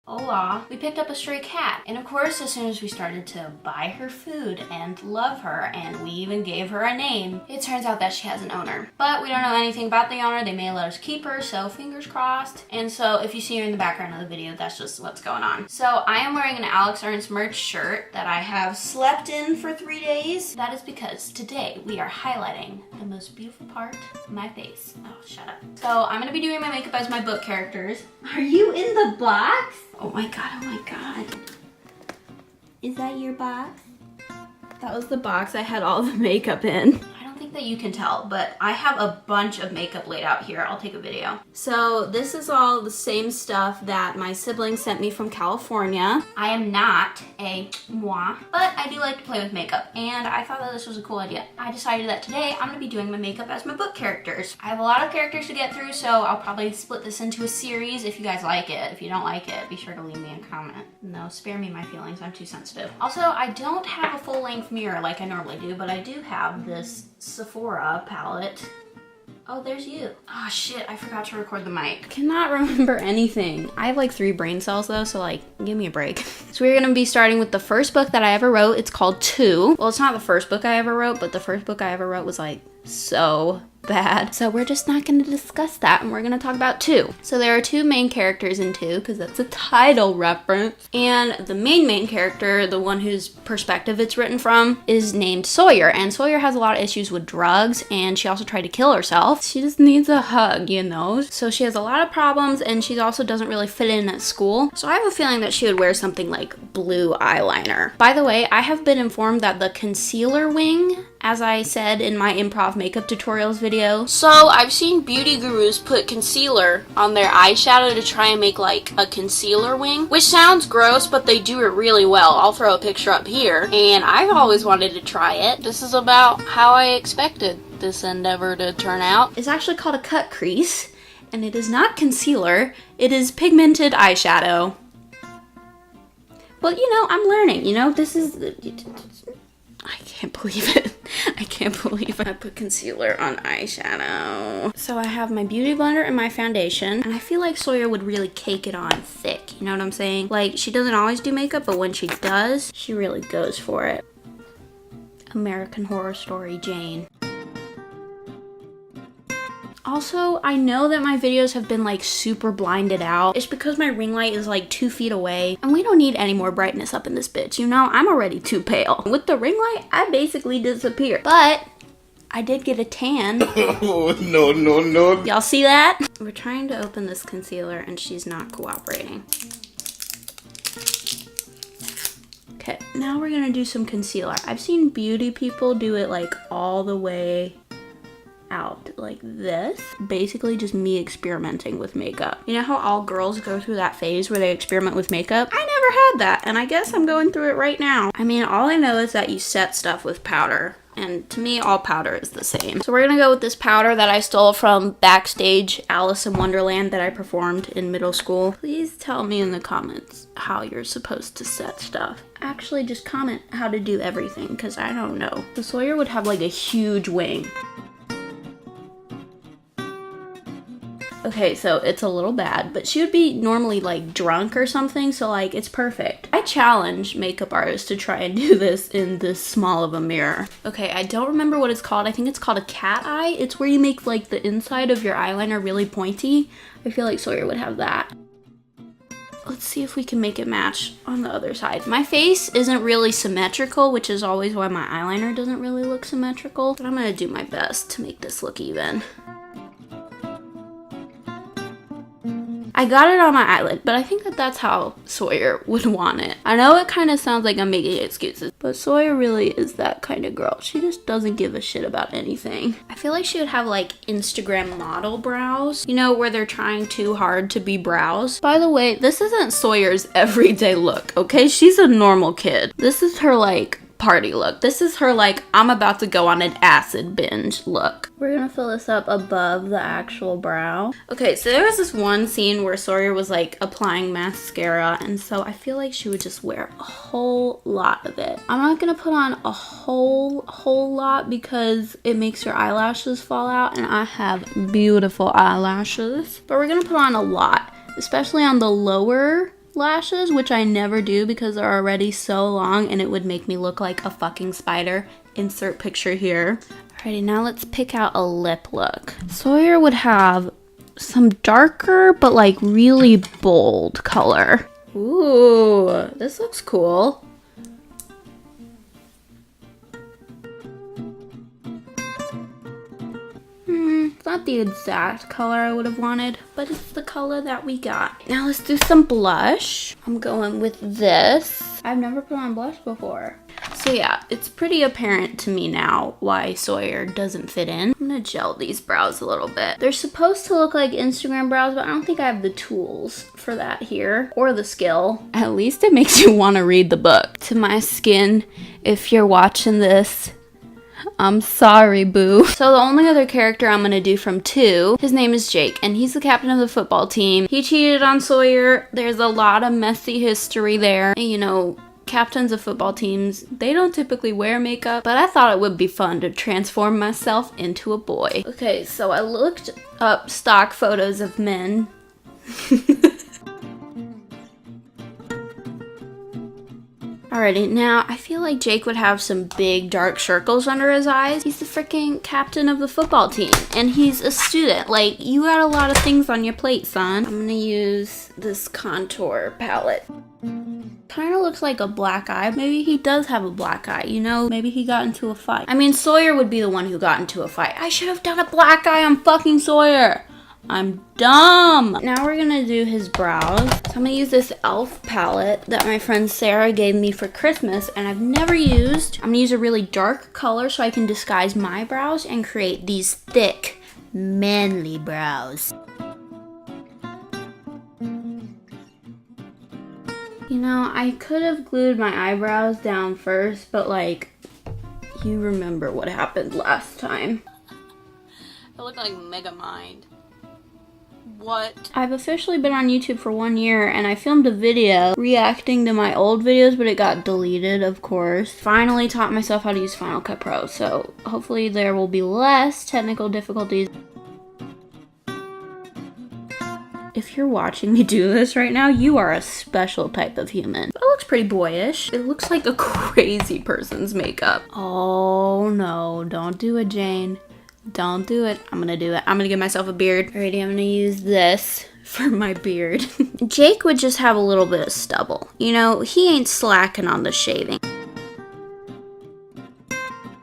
Hola. We picked up a stray cat, and of course as soon as we started to buy her food and love her, and we even gave her a name, it turns out that she has an owner. But we don't know anything about the owner. They may let us keep her, so fingers crossed. And so if you see her in the background of the video, that's just what's going on. So I am wearing an Alex Ernst merch shirt that I have slept in for 3 days. That is because today we are highlighting the most beautiful part of my face. Oh, shut up. So I'm gonna be doing my makeup as my book characters. Are you in the box? Oh my god, oh my god. Is that your box? That was the box I had all the makeup in. I don't think that you can tell, but I have a bunch of makeup laid out here. I'll take a video. So this is all the same stuff that my siblings sent me from California. I am not a moi, but I do like to play with makeup, and I thought that this was a cool idea. I decided that today I'm gonna be doing my makeup as my book characters. I have a lot of characters to get through, so I'll probably split this into a series if you guys like it. If you don't like it, be sure to leave me a comment. No, spare me my feelings, I'm too sensitive. Also, I don't have a full-length mirror like I normally do, but I do have this Sephora palette. Oh, there's you. Oh shit, I forgot to record the mic. Cannot remember anything. I have like 3 brain cells though, so like, give me a break. So we're gonna be starting with the first book that I ever wrote. It's called 2. Well, it's not the first book I ever wrote, but the first book I ever wrote was like so bad. So we're just not gonna discuss that, and we're gonna talk about 2. So there are 2 main characters in 2, because that's a title reference. And the main character, the one whose perspective it's written from, is named Sawyer. And Sawyer has a lot of issues with drugs, and she also tried to kill herself. She just needs a hug, you know? So she has a lot of problems, and she also doesn't really fit in at school. So I have a feeling that she would wear something like blue eyeliner. By the way, I have been informed that the concealer wing, as I said in my improv makeup tutorials video. So I've seen beauty gurus put concealer on their eyeshadow to try and make like a concealer wing, which sounds gross, but they do it really well. I'll throw a picture up here, and I've always wanted to try it. This is about how I expected this endeavor to turn out. It's actually called a cut crease, and it is not concealer, it is pigmented eyeshadow. Well, you know, I'm learning, you know, this is... I can't believe it. I can't believe I put concealer on eyeshadow. So I have my beauty blender and my foundation, and I feel like Sawyer would really cake it on thick, you know what I'm saying? Like, she doesn't always do makeup, but when she does, she really goes for it. American Horror Story Jane. Also, I know that my videos have been like super blinded out. It's because my ring light is like 2 feet away, and we don't need any more brightness up in this bitch. You know, I'm already too pale. With the ring light, I basically disappear. But I did get a tan. Oh, no. Y'all see that? We're trying to open this concealer and she's not cooperating. Okay, now we're gonna do some concealer. I've seen beauty people do it like all the way out like this. Basically just me experimenting with makeup. You know how all girls go through that phase where they experiment with makeup? I never had that, and I guess I'm going through it right now. I mean, all I know is that you set stuff with powder, and to me all powder is the same. So we're gonna go with this powder that I stole from Backstage Alice in Wonderland that I performed in middle school. Please tell me in the comments how you're supposed to set stuff. Actually, just comment how to do everything, because I don't know. The Sawyer would have like a huge wing. Okay, so it's a little bad, but she would be normally like drunk or something, so like it's perfect. I challenge makeup artists to try and do this in this small of a mirror. Okay, I don't remember what it's called. I think it's called a cat eye. It's where you make like the inside of your eyeliner really pointy. I feel like Sawyer would have that. Let's see if we can make it match on the other side. My face isn't really symmetrical, which is always why my eyeliner doesn't really look symmetrical, but I'm gonna do my best to make this look even. I got it on my eyelid, but I think that that's how Sawyer would want it. I know it kind of sounds like I'm making excuses, but Sawyer really is that kind of girl. She just doesn't give a shit about anything. I feel like she would have like Instagram model brows, you know, where they're trying too hard to be brows. By the way, this isn't Sawyer's everyday look, okay? She's a normal kid. This is her like party look. This is her like, I'm about to go on an acid binge look. We're gonna fill this up above the actual brow. Okay, so there was this one scene where Sawyer was like applying mascara, and so I feel like she would just wear a whole lot of it. I'm not gonna put on a whole lot because it makes your eyelashes fall out, and I have beautiful eyelashes. But we're gonna put on a lot, especially on the lower lashes, which I never do because they're already so long and it would make me look like a fucking spider. Insert picture here. Alrighty, now let's pick out a lip look. Sawyer would have some darker but like really bold color. Ooh, this looks cool. It's not the exact color I would have wanted, but it's the color that we got. Now let's do some blush. I'm going with this. I've never put on blush before. So yeah, it's pretty apparent to me now why Sawyer doesn't fit in. I'm gonna gel these brows a little bit. They're supposed to look like Instagram brows, but I don't think I have the tools for that here, or the skill. At least it makes you want to read the book. To my skin, if you're watching this, I'm sorry, boo. So the only other character I'm gonna do from 2, his name is Jake, and he's the captain of the football team. He cheated on Sawyer. There's a lot of messy history there. And, you know, captains of football teams, they don't typically wear makeup, but I thought it would be fun to transform myself into a boy. Okay, so I looked up stock photos of men. Alrighty, now I feel like Jake would have some big dark circles under his eyes. He's the freaking captain of the football team and he's a student. Like, you got a lot of things on your plate, son. I'm gonna use this contour palette. Kind of looks like a black eye. Maybe he does have a black eye, you know? Maybe he got into a fight. I mean, Sawyer would be the one who got into a fight. I should have done a black eye on fucking Sawyer. I'm dumb. Now we're gonna do his brows. So I'm gonna use this e.l.f. palette that my friend Sarah gave me for Christmas and I've never used. I'm gonna use a really dark color so I can disguise my brows and create these thick, manly brows. You know, I could have glued my eyebrows down first, but like, you remember what happened last time. I look like Megamind. What? I've officially been on YouTube for 1 year and I filmed a video reacting to my old videos, but it got deleted, of course. Finally taught myself how to use Final Cut Pro, so hopefully there will be less technical difficulties. If you're watching me do this right now, you are a special type of human. It looks pretty boyish. It looks like a crazy person's makeup. Oh no, don't do it, Jane. Don't do it. I'm gonna do it. I'm gonna give myself a beard. Alrighty, I'm gonna use this for my beard. Jake would just have a little bit of stubble. You know, he ain't slacking on the shaving.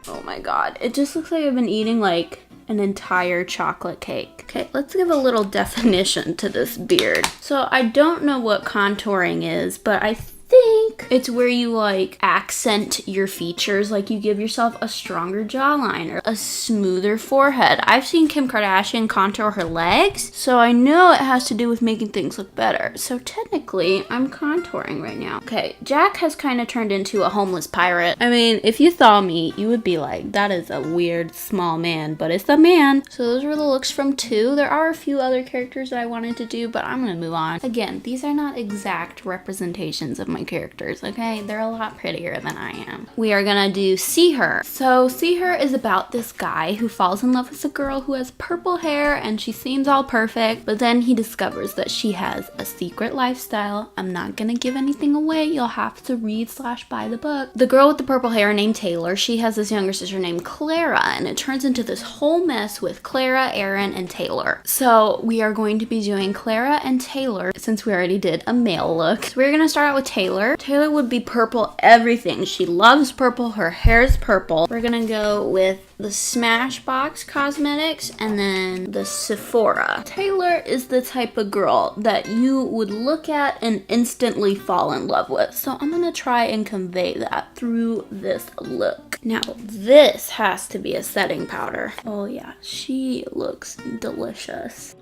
Oh my god. It just looks like I've been eating like an entire chocolate cake. Okay, let's give a little definition to this beard. So I don't know what contouring is, but I think it's where you like accent your features, like you give yourself a stronger jawline or a smoother forehead. I've seen Kim Kardashian contour her legs, so I know it has to do with making things look better. So technically, I'm contouring right now. Okay, Jack has kind of turned into a homeless pirate. I mean, if you saw me, you would be like, that is a weird small man, but it's a man. So those were the looks from 2. There are a few other characters that I wanted to do, but I'm gonna move on. Again, these are not exact representations of my characters, okay? They're a lot prettier than I am. We are gonna do See Her. So See Her is about this guy who falls in love with a girl who has purple hair and she seems all perfect, but then he discovers that she has a secret lifestyle. I'm not gonna give anything away. You'll have to read/buy the book. The girl with the purple hair named Taylor, she has this younger sister named Clara, and it turns into this whole mess with Clara, Aaron, and Taylor. So we are going to be doing Clara and Taylor since we already did a male look. So we're gonna start out with Taylor. Taylor would be purple everything. She loves purple. Her hair is purple. We're gonna go with the Smashbox Cosmetics and then the Sephora. Taylor is the type of girl that you would look at and instantly fall in love with. So I'm gonna try and convey that through this look. Now, this has to be a setting powder. Oh yeah, she looks delicious.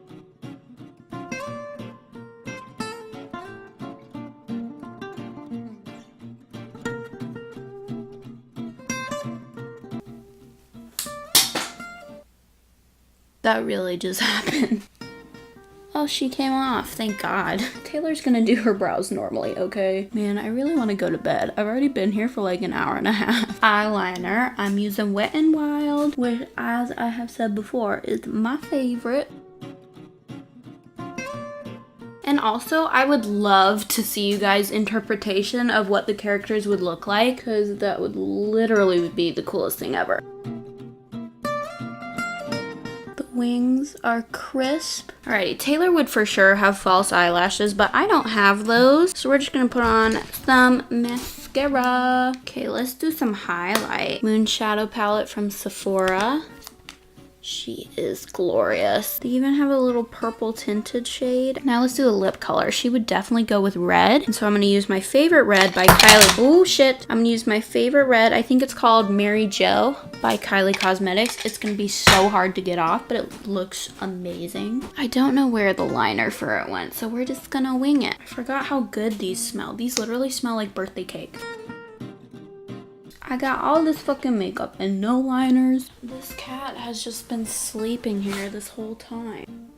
That really just happened. Oh, she came off, thank God. Taylor's gonna do her brows normally, okay? Man, I really wanna go to bed. I've already been here for like an hour and a half. Eyeliner, I'm using Wet n Wild, which, as I have said before, is my favorite. And also, I would love to see you guys' interpretation of what the characters would look like, because that would literally be the coolest thing ever. The wings are crisp. Alrighty, Taylor would for sure have false eyelashes, but I don't have those. So we're just gonna put on some mascara. Okay, let's do some highlight. Moon Shadow palette from Sephora. She is glorious. They even have a little purple tinted shade. Now let's do a lip color. She would definitely go with red. And so I'm gonna use my favorite red by Kylie. Oh shit. I'm gonna use my favorite red. I think it's called Mary Jo by Kylie Cosmetics. It's gonna be so hard to get off, but it looks amazing. I don't know where the liner for it went, so we're just gonna wing it. I forgot how good these smell. These literally smell like birthday cake. I got all this fucking makeup and no liners. This cat has just been sleeping here this whole time.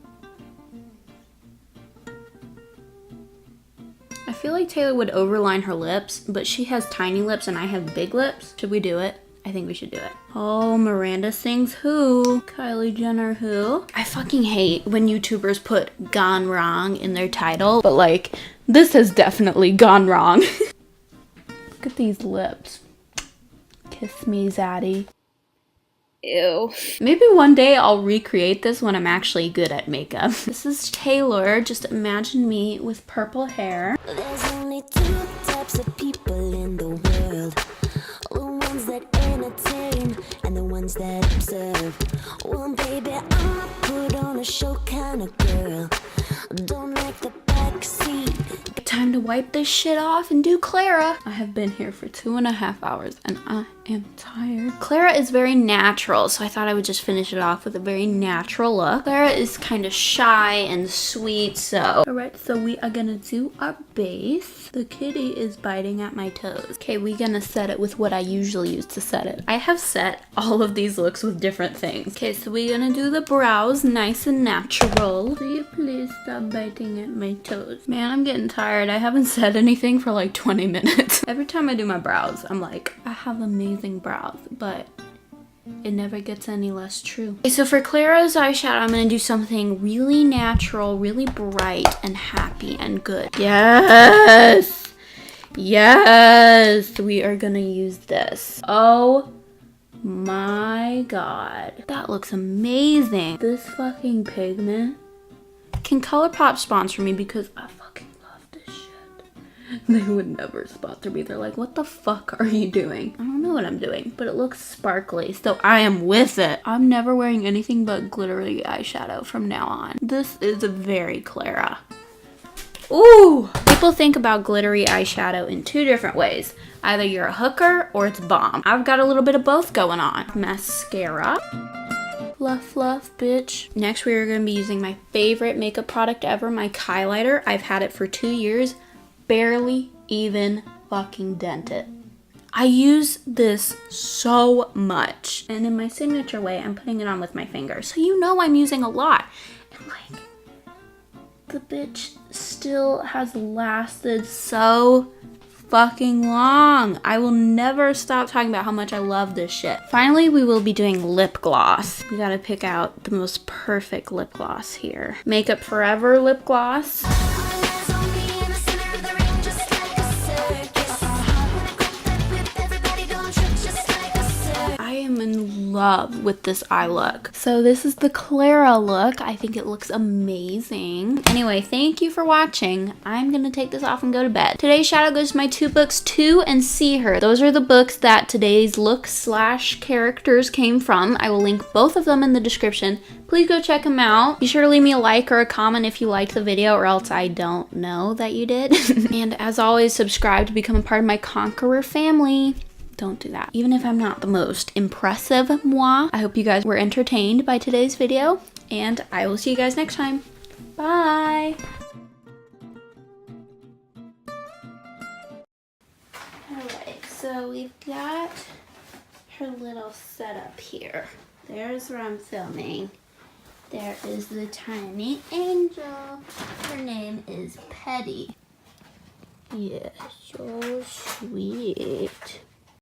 I feel like Taylor would overline her lips, but she has tiny lips and I have big lips. Should we do it? I think we should do it. Oh, Miranda sings who? Kylie Jenner who? I fucking hate when YouTubers put "gone wrong" in their title, but like, this has definitely gone wrong. Look at these lips. Kiss me, Zaddy. Ew. Maybe one day I'll recreate this when I'm actually good at makeup. This is Taylor. Just imagine me with purple hair. There's only two types of people in the world. The ones that entertain and the ones that observe. Well, baby, I'm a put on a show kind of girl. Don't like the backseat. Time to wipe this shit off and do Clara. I have been here for 2.5 hours and I am tired. Clara is very natural, so I thought I would just finish it off with a very natural look. Clara is kind of shy and sweet, so. Alright, so we are gonna do our base. The kitty is biting at my toes. Okay, we're gonna set it with what I usually use to set it. I have set all of these looks with different things. Okay, so we're gonna do the brows nice and natural. Will you please stop biting at my toes? Man, I'm getting tired. I haven't said anything for like 20 minutes. Every time I do my brows, I'm like, I have amazing brows, but it never gets any less true. Okay, so for Clara's eyeshadow, I'm gonna do something really natural, really bright and happy and good. Yes! Yes! We are gonna use this. Oh my god. That looks amazing. This fucking pigment. Can ColourPop sponsor me because I fucking love this shit. They would never sponsor me. They're like, what the fuck are you doing? I don't know what I'm doing, but it looks sparkly, so I am with it. I'm never wearing anything but glittery eyeshadow from now on. This is very Clara. Ooh! People think about glittery eyeshadow in two different ways. Either you're a hooker or it's bomb. I've got a little bit of both going on. Mascara. Fluff, fluff, bitch. Next, we are going to be using my favorite makeup product ever, my highlighter. I've had it for 2 years. Barely even fucking dent it. I use this so much. And in my signature way, I'm putting it on with my finger. So you know I'm using a lot. And like, the bitch still has lasted so fucking long. I will never stop talking about how much I love this shit. Finally, we will be doing lip gloss. We gotta pick out the most perfect lip gloss here. Makeup Forever lip gloss. I am in love with this eye look. So this is the Clara look. I think it looks amazing. Anyway, thank you for watching. I'm gonna take this off and go to bed. Today's shout out goes to my two books, To and See Her. Those are the books that today's look/characters came from. I will link both of them in the description. Please go check them out. Be sure to leave me a like or a comment if you liked the video, or else I don't know that you did. And as always, subscribe to become a part of my Conqueror family. Don't do that. Even if I'm not the most impressive, moi. I hope you guys were entertained by today's video, and I will see you guys next time. Bye! Alright, so we've got her little setup here. There's where I'm filming. There is the tiny angel. Her name is Petty. Yeah, so sweet.